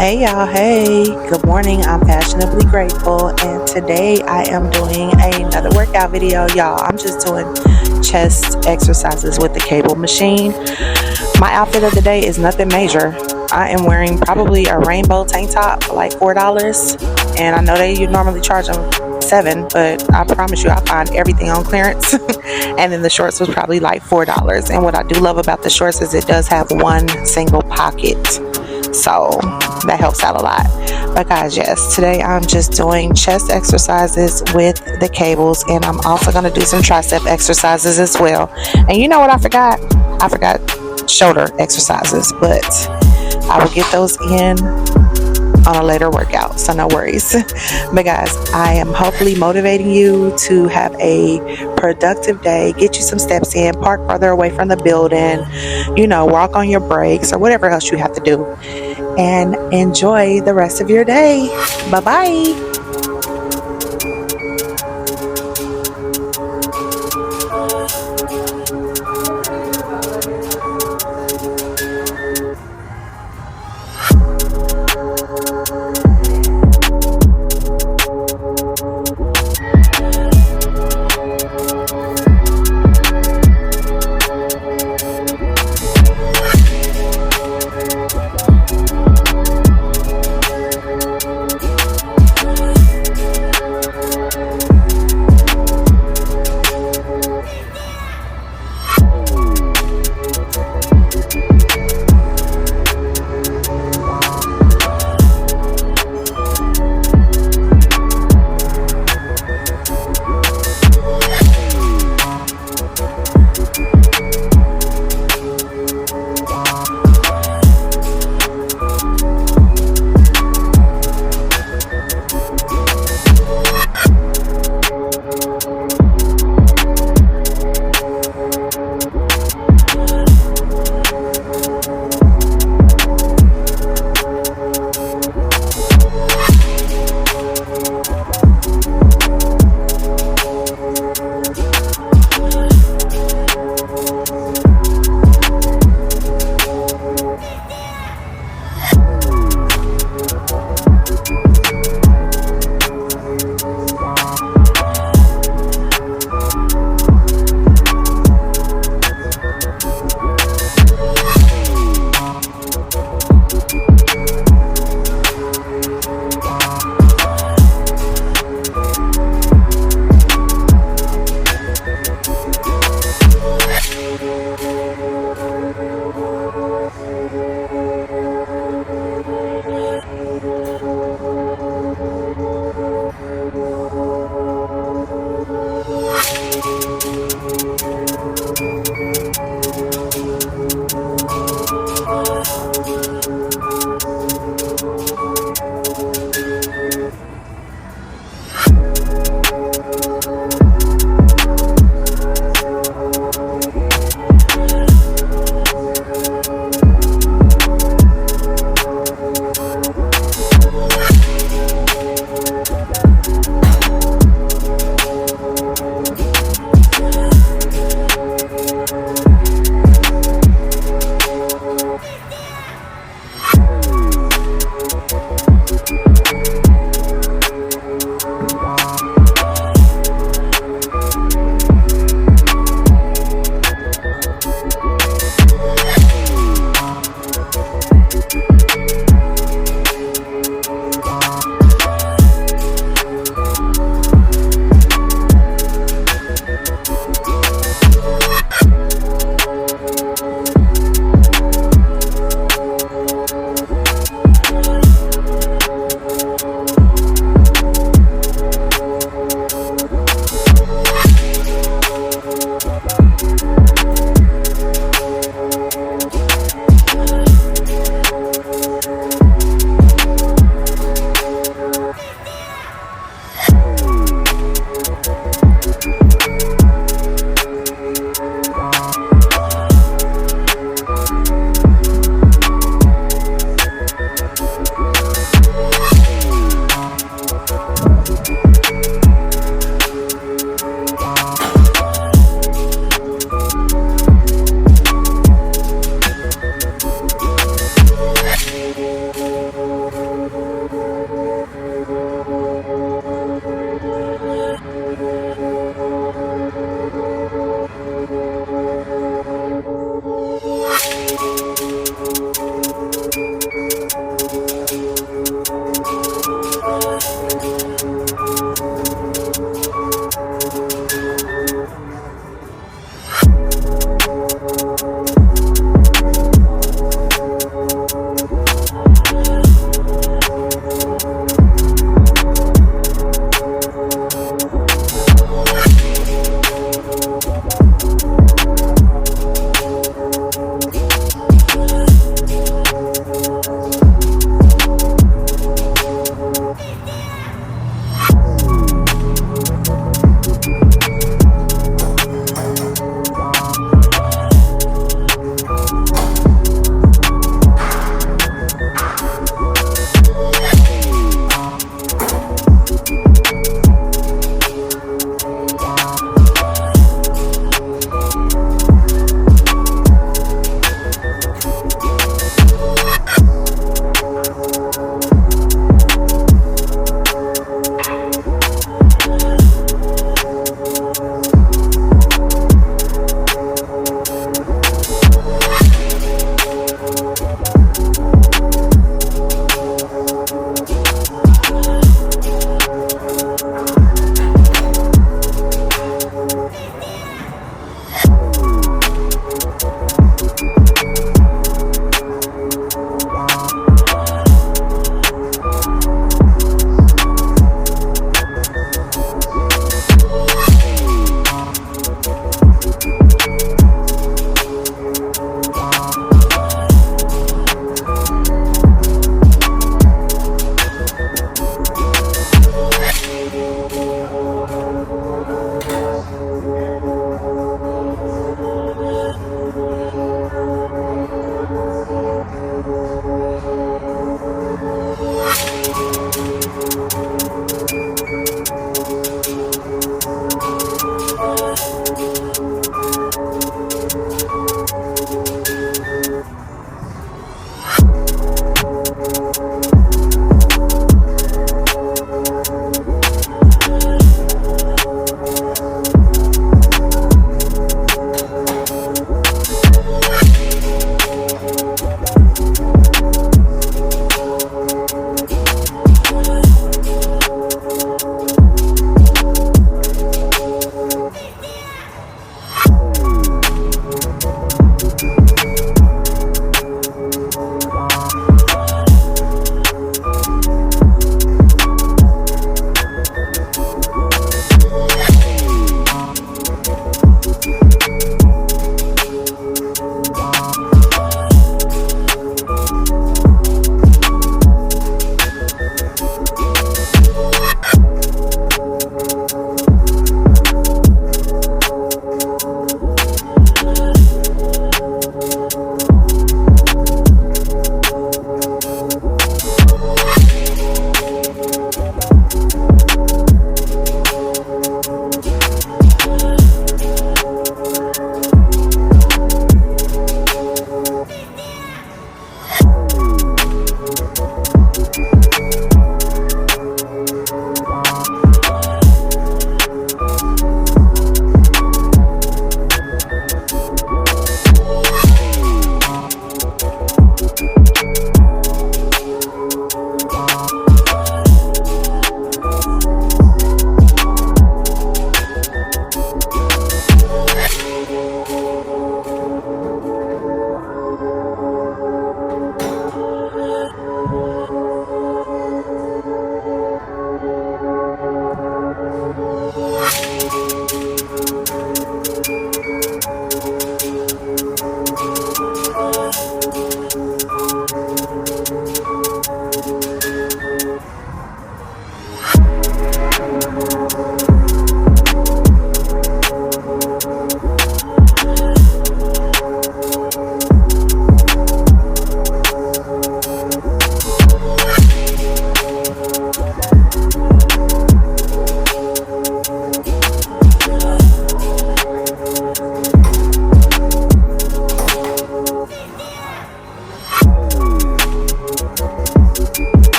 Hey y'all, hey, good morning. I'm passionately grateful, and today I am doing another workout video. Y'all, I'm just doing chest exercises with the cable machine. My outfit of the day is nothing major. I am wearing probably a rainbow tank top for like $4, and I know you normally charge them $7, but I promise you I'll find everything on clearance. And then the shorts was probably like $4. And what I do love about the shorts is it does have one single pocket, so that helps out a lot. But guys, yes, today I'm just doing chest exercises with the cables, and I'm also going to do some tricep exercises as well. And you know what I forgot shoulder exercises, but I will get those in on a later workout, so no worries. But guys, I am hopefully motivating you to have a productive day, get you some steps in, park further away from the building, walk on your breaks or whatever else you have to do, and enjoy the rest of your day. Bye bye.